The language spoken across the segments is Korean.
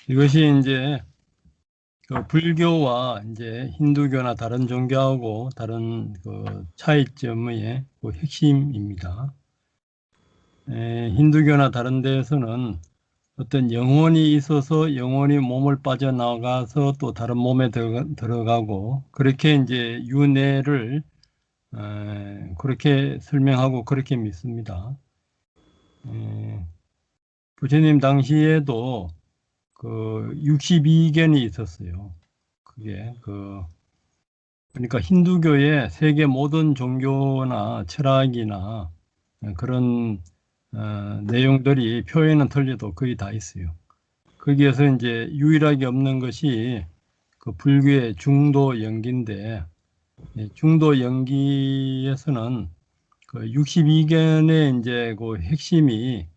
이것이 이제 그 불교와 이제 힌두교나 다른 종교하고 다른 그 차이점의 그 핵심입니다. 힌두교나 다른 데에서는 어떤 영혼이 있어서 영혼이 몸을 빠져나가서 또 다른 몸에 들어가고 그렇게 이제 윤회를 그렇게 설명하고 그렇게 믿습니다. 부처님 당시에도 그 62견이 있었어요. 그게 그러니까 힌두교의 세계 모든 종교나 철학이나 그런 내용들이 표현은 틀려도 거의 다 있어요. 거기에서 이제 유일하게 없는 것이 그 불교의 중도 연기인데 중도 연기에서는 그 62견의 이제 그 핵심이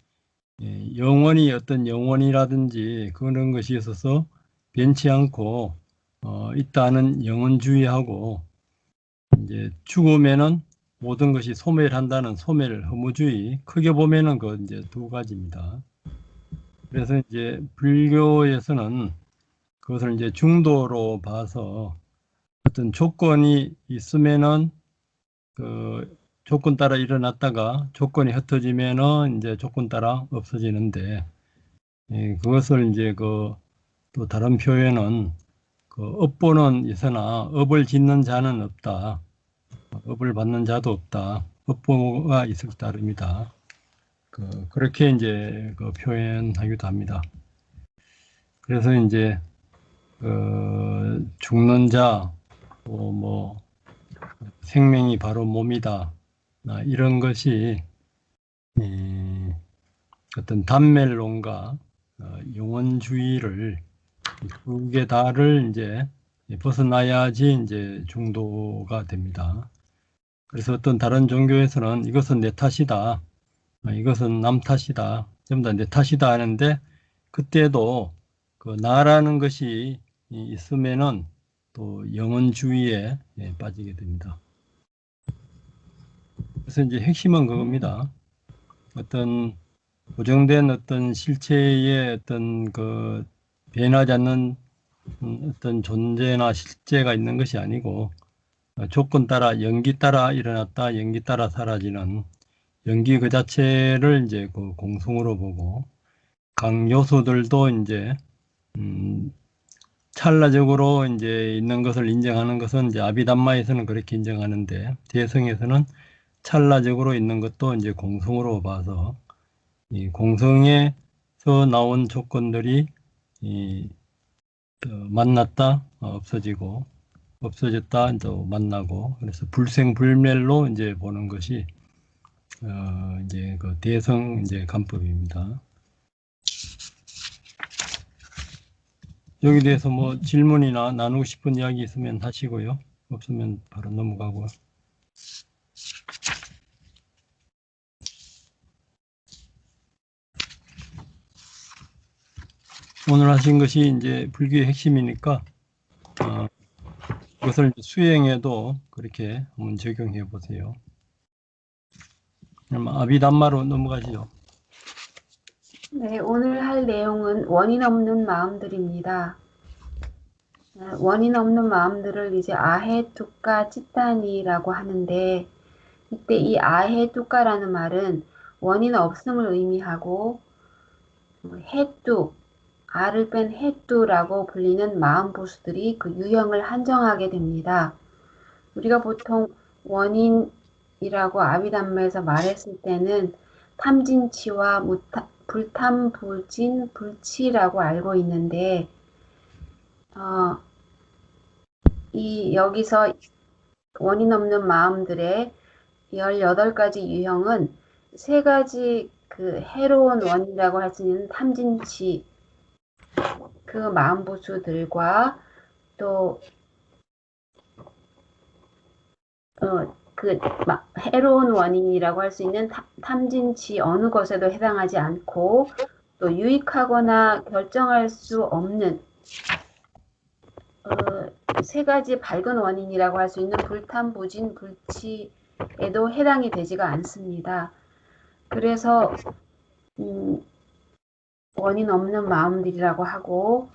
영원히 어떤 영혼이라든지 그런 것이 있어서 변치 않고 있다는 영혼주의하고 이제 죽으면은 모든 것이 소멸한다는 소멸 허무주의 크게 보면은 그 이제 두 가지입니다. 그래서 이제 불교에서는 그것을 이제 중도로 봐서 어떤 조건이 있으면은 그 조건 따라 일어났다가 조건이 흩어지면은 이제 조건 따라 없어지는데 그것을 이제 또 다른 표현은 업보는 있으나 업을 짓는 자는 없다. 업을 받는 자도 없다. 업보가 있을 따름이다. 그렇게 이제 표현하기도 합니다. 그래서 이제 죽는 자, 뭐 생명이 바로 몸이다. 이런 것이 어떤 단멸론과 영원주의를 두 개 다를 이제 벗어나야지 이제 중도가 됩니다. 그래서 어떤 다른 종교에서는 이것은 내 탓이다. 이것은 남 탓이다. 전부 다 내 탓이다 하는데 그때도 그 나라는 것이 있으면은 또 영혼주의에 빠지게 됩니다. 그래서 이제 핵심은 그겁니다. 어떤 고정된 어떤 실체의 어떤 변하지 않는 어떤 존재나 실제가 있는 것이 아니고 조건 따라 연기 따라 일어났다 연기 따라 사라지는 연기 그 자체를 이제 공성으로 보고 각 요소들도 이제 찰나적으로 이제 있는 것을 인정하는 것은 이제 아비담마에서는 그렇게 인정하는데 대성에서는 찰나적으로 있는 것도 이제 공성으로 봐서 이 공성에서 나온 조건들이 만났다 없어지고 없어졌다 또 만나고 그래서 불생불멸로 이제 보는 것이 이제 대성 이제 간법입니다. 여기 대해서 뭐 질문이나 나누고 싶은 이야기 있으면 하시고요. 없으면 바로 넘어가고요. 오늘 하신 것이 이제 불교의 핵심이니까 그것을 수행에도 그렇게 한번 적용해 보세요. 그럼 아비담마로 넘어가시죠. 네, 오늘 할 내용은 원인 없는 마음들입니다. 원인 없는 마음들을 이제 아헤투카 치타니라고 하는데 이때 이 아헤투카라는 말은 원인 없음을 의미하고 헤뚜, 아를 뺀 헤뚜라고 불리는 마음 보수들이 그 유형을 한정하게 됩니다. 우리가 보통 원인이라고 아비담마에서 말했을 때는 탐진치와 불탐불진, 불치라고 알고 있는데 여기서 원인 없는 마음들의 18가지 유형은 3가지 그 해로운 원인이라고 할 수 있는 탐진치 그 마음보수들과 또 해로운 원인이라고 할 수 있는 탐진치 어느 것에도 해당하지 않고 또 유익하거나 결정할 수 없는 3가지 밝은 원인이라고 할 수 있는 불탐, 부진, 불치에도 해당이 되지가 않습니다. 그래서 원인 없는 마음들이라고 하고,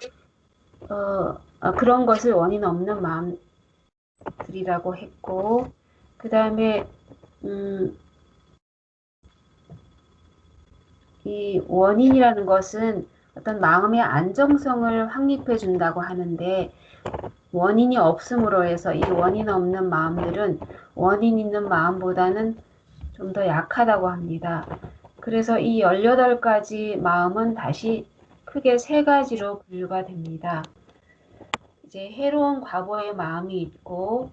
그런 것을 원인 없는 마음들이라고 했고, 그 다음에, 이 원인이라는 것은 어떤 마음의 안정성을 확립해 준다고 하는데, 원인이 없음으로 해서 이 원인 없는 마음들은 원인 있는 마음보다는 좀 더 약하다고 합니다. 그래서 이 18가지 마음은 다시 크게 3가지로 분류가 됩니다. 이제 해로운 과거의 마음이 있고,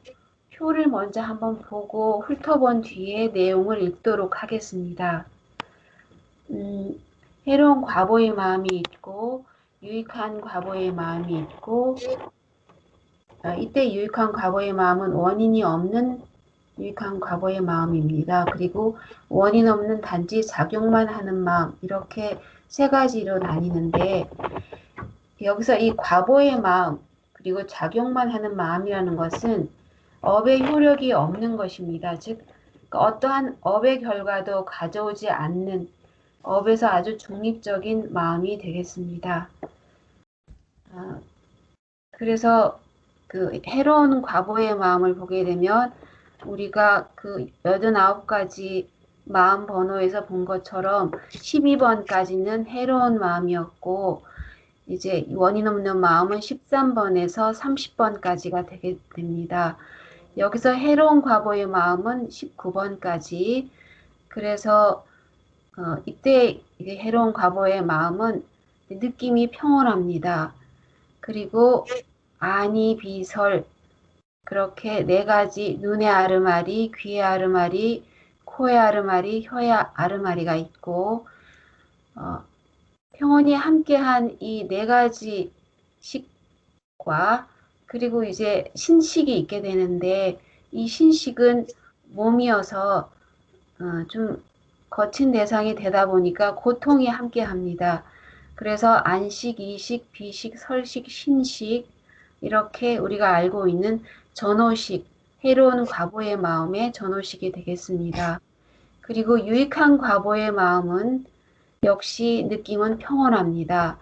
표를 먼저 한번 보고 훑어본 뒤에 내용을 읽도록 하겠습니다. 해로운 과거의 마음이 있고, 유익한 과거의 마음이 있고, 이때 유익한 과거의 마음은 원인이 없는 유익한 과거의 마음입니다. 그리고 원인 없는 단지 작용만 하는 마음, 이렇게 3가지로 나뉘는데, 여기서 이 과거의 마음, 그리고 작용만 하는 마음이라는 것은 업의 효력이 없는 것입니다. 즉, 어떠한 업의 결과도 가져오지 않는 업에서 아주 중립적인 마음이 되겠습니다. 그래서 그 해로운 과거의 마음을 보게 되면 우리가 그 89가지 마음 번호에서 본 것처럼 12번까지는 해로운 마음이었고, 이제 원인 없는 마음은 13번에서 30번까지가 되게 됩니다. 여기서 해로운 과거의 마음은 19번까지. 그래서 이때 이게 해로운 과거의 마음은 느낌이 평온합니다. 그리고 아니, 비설, 그렇게 4가지, 눈의 아르마리, 귀의 아르마리, 코의 아르마리, 혀의 아르마리가 있고, 평온이 함께한 이 4가지 식과, 그리고 이제 신식이 있게 되는데, 이 신식은 몸이어서 좀 거친 대상이 되다 보니까 고통이 함께합니다. 그래서 안식, 이식, 비식, 설식, 신식, 이렇게 우리가 알고 있는 전오식, 해로운 과보의 마음의 전오식이 되겠습니다. 그리고 유익한 과보의 마음은 역시 느낌은 평온합니다.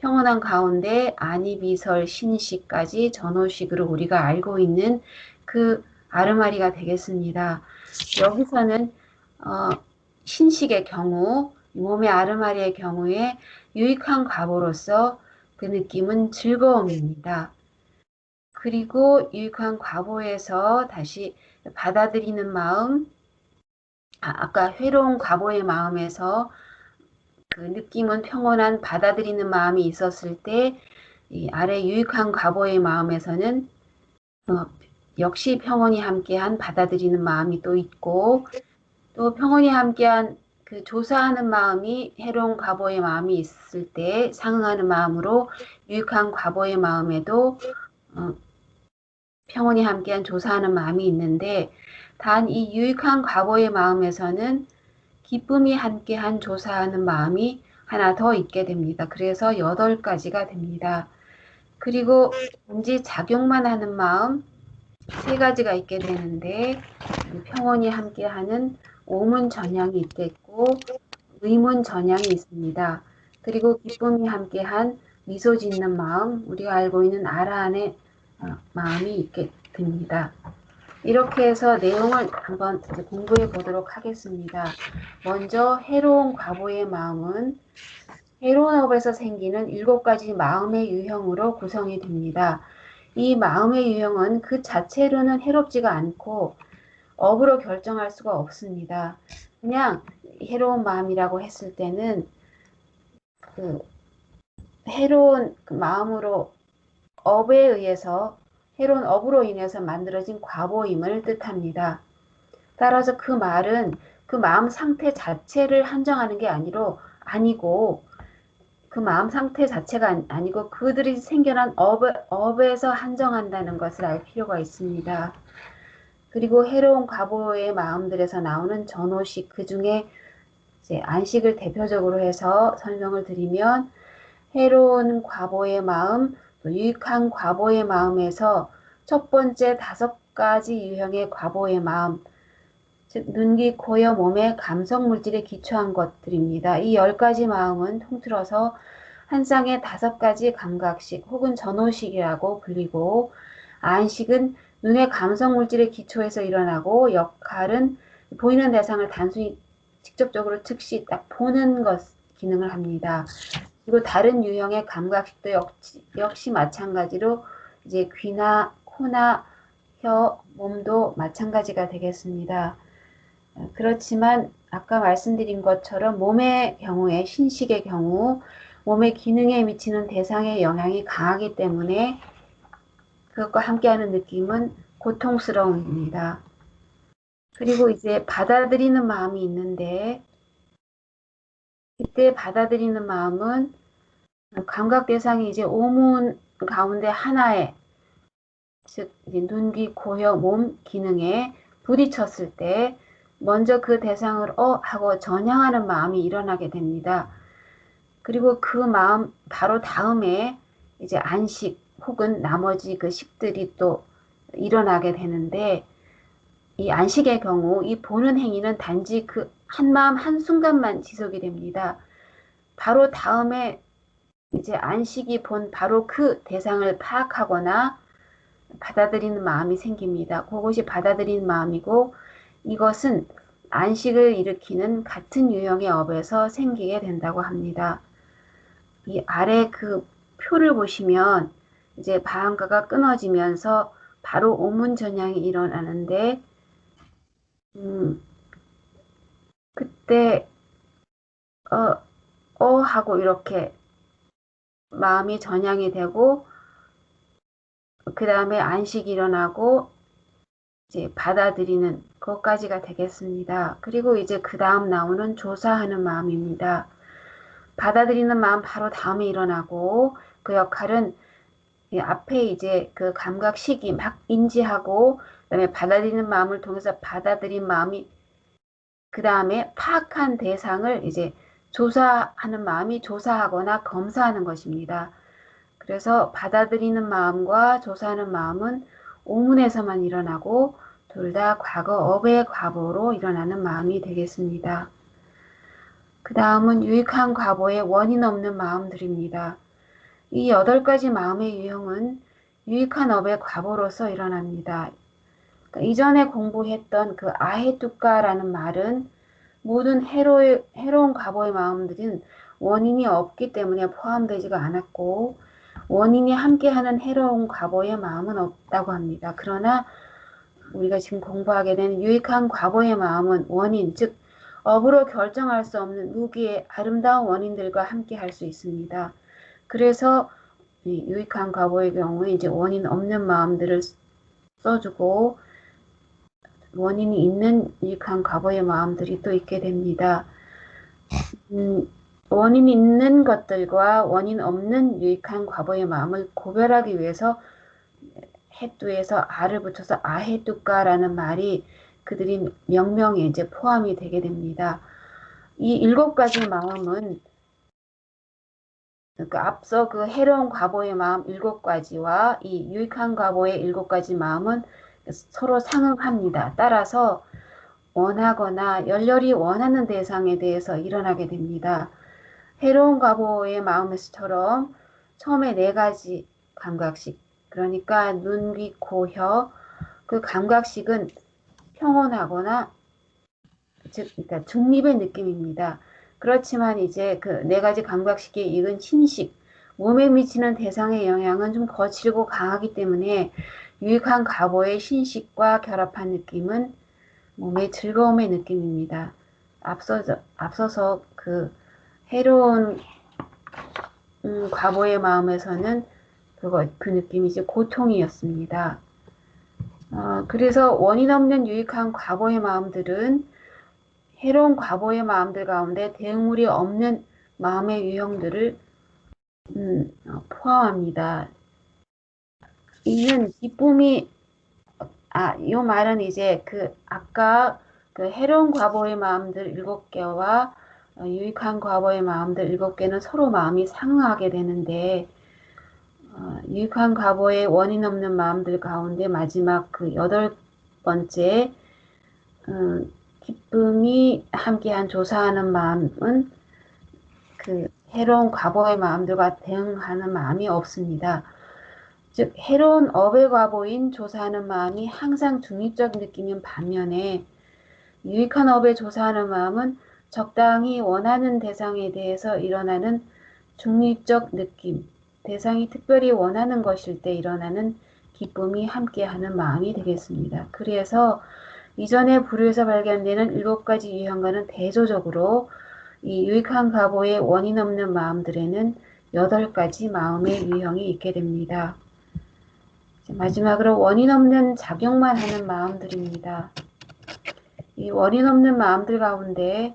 평온한 가운데 안이비설 신식까지 전오식으로 우리가 알고 있는 그 아르마리가 되겠습니다. 여기서는 신식의 경우, 몸의 아르마리의 경우에 유익한 과보로서 그 느낌은 즐거움입니다. 그리고 유익한 과보에서 다시 받아들이는 마음, 아까 회로운 과보의 마음에서 그 느낌은 평온한 받아들이는 마음이 있었을 때, 이 아래 유익한 과보의 마음에서는 역시 평온이 함께한 받아들이는 마음이 또 있고, 또 평온이 함께한 그 조사하는 마음이 해로운 과보의 마음이 있을 때 상응하는 마음으로 유익한 과보의 마음에도 평온이 함께한 조사하는 마음이 있는데, 단 이 유익한 과보의 마음에서는 기쁨이 함께한 조사하는 마음이 하나 더 있게 됩니다. 그래서 8가지가 됩니다. 그리고 단지 작용만 하는 마음 3가지가 있게 되는데, 평온이 함께하는 오문 전향이 있겠고, 의문 전향이 있습니다. 그리고 기쁨이 함께한 미소 짓는 마음, 우리가 알고 있는 아라한의 마음이 있게 됩니다. 이렇게 해서 내용을 한번 공부해 보도록 하겠습니다. 먼저 해로운 과보의 마음은 해로운 업에서 생기는 7가지 마음의 유형으로 구성이 됩니다. 이 마음의 유형은 그 자체로는 해롭지가 않고 업으로 결정할 수가 없습니다. 그냥 해로운 마음이라고 했을 때는 그 해로운 그 마음으로 업에 의해서 해로운 업으로 인해서 만들어진 과보임을 뜻합니다. 따라서 그 말은 그 마음 상태 자체를 한정하는 게 아니고 그 마음 상태 자체가 아니고 그들이 생겨난 업에서 한정한다는 것을 알 필요가 있습니다. 그리고 해로운 과보의 마음들에서 나오는 전오식, 그 중에 이제 안식을 대표적으로 해서 설명을 드리면, 해로운 과보의 마음, 또 유익한 과보의 마음에서 첫 번째 5가지 유형의 과보의 마음, 즉 눈, 귀, 코, 여, 몸의 감성 물질에 기초한 것들입니다. 이 10가지 마음은 통틀어서 한 쌍의 5가지 감각식 혹은 전오식이라고 불리고, 안식은 눈의 감성 물질에 기초해서 일어나고, 역할은 보이는 대상을 단순히 직접적으로 즉시 딱 보는 것 기능을 합니다. 그리고 다른 유형의 감각식도 역시 마찬가지로 이제 귀나 코나 혀, 몸도 마찬가지가 되겠습니다. 그렇지만 아까 말씀드린 것처럼 몸의 경우에, 신식의 경우 몸의 기능에 미치는 대상의 영향이 강하기 때문에 그것과 함께하는 느낌은 고통스러움입니다. 그리고 이제 받아들이는 마음이 있는데, 이때 받아들이는 마음은 감각 대상이 이제 오문 가운데 하나에, 즉 눈, 귀, 코, 혀, 몸 기능에 부딪혔을 때 먼저 그 대상을 하고 전향하는 마음이 일어나게 됩니다. 그리고 그 마음 바로 다음에 이제 안식 혹은 나머지 그 식들이 또 일어나게 되는데, 이 안식의 경우 이 보는 행위는 단지 그 한 마음 한순간만 지속이 됩니다. 바로 다음에 이제 안식이 본 바로 그 대상을 파악하거나 받아들이는 마음이 생깁니다. 그것이 받아들이는 마음이고, 이것은 안식을 일으키는 같은 유형의 업에서 생기게 된다고 합니다. 이 아래 그 표를 보시면 이제 바한가가 끊어지면서 바로 오문전향이 일어나는데, 그때 하고 이렇게 마음이 전향이 되고, 그 다음에 안식이 일어나고 이제 받아들이는 것까지가 되겠습니다. 그리고 이제 그 다음 나오는 조사하는 마음입니다. 받아들이는 마음 바로 다음에 일어나고, 그 역할은 앞에 이제 그 감각식이 막 인지하고, 그다음에 받아들이는 마음을 통해서 받아들인 마음이 그 다음에 파악한 대상을 이제 조사하는 마음이 조사하거나 검사하는 것입니다. 그래서 받아들이는 마음과 조사하는 마음은 오문에서만 일어나고, 둘 다 과거 업의 과보로 일어나는 마음이 되겠습니다. 그 다음은 유익한 과보의 원인 없는 마음들입니다. 이 8가지 마음의 유형은 유익한 업의 과보로서 일어납니다. 그러니까 이전에 공부했던 그 아헤뚜까라는 말은 모든 해로운 과보의 마음들은 원인이 없기 때문에 포함되지가 않았고, 원인이 함께하는 해로운 과보의 마음은 없다고 합니다. 그러나 우리가 지금 공부하게 된 유익한 과보의 마음은 원인, 즉 업으로 결정할 수 없는 무기의 아름다운 원인들과 함께 할 수 있습니다. 그래서 유익한 과보의 경우에 이제 원인 없는 마음들을 써주고, 원인이 있는 유익한 과보의 마음들이 또 있게 됩니다. 원인 있는 것들과 원인 없는 유익한 과보의 마음을 구별하기 위해서 해뚜에서 아를 붙여서 아해뚜까라는 말이 그들이 명명에 이제 포함이 되게 됩니다. 이 7가지 마음은 그러니까 앞서 그 해로운 과보의 마음 7가지와 이 유익한 과보의 7가지 마음은 서로 상응합니다. 따라서 원하거나 열렬히 원하는 대상에 대해서 일어나게 됩니다. 해로운 과보의 마음에서처럼 처음에 4가지 감각식, 그러니까 눈, 귀, 코, 혀, 그 감각식은 평온하거나 즉 그러니까 중립의 느낌입니다. 그렇지만 이제 그 4가지 감각식에 익은 신식, 몸에 미치는 대상의 영향은 좀 거칠고 강하기 때문에 유익한 과보의 신식과 결합한 느낌은 몸의 즐거움의 느낌입니다. 앞서서 그 해로운 과보의 마음에서는 그 느낌이 이제 고통이었습니다. 그래서 원인 없는 유익한 과보의 마음들은 해로운 과보의 마음들 가운데 대응물이 없는 마음의 유형들을 포함합니다. 이는 기쁨이 이 말은 이제 그 아까 그 해로운 과보의 마음들 7개와 유익한 과보의 마음들 7개는 서로 마음이 상응하게 되는데, 유익한 과보의 원인 없는 마음들 가운데 마지막 그 8번째 기쁨이 함께한 조사하는 마음은 그 해로운 과보의 마음들과 대응하는 마음이 없습니다. 즉 해로운 업의 과보인 조사하는 마음이 항상 중립적 느낌인 반면에 유익한 업에 조사하는 마음은 적당히 원하는 대상에 대해서 일어나는 중립적 느낌, 대상이 특별히 원하는 것일 때 일어나는 기쁨이 함께하는 마음이 되겠습니다. 그래서 이전의 부류에서 발견되는 7가지 유형과는 대조적으로 이 유익한 과보의 원인 없는 마음들에는 8가지 마음의 유형이 있게 됩니다. 마지막으로 원인 없는 작용만 하는 마음들입니다. 이 원인 없는 마음들 가운데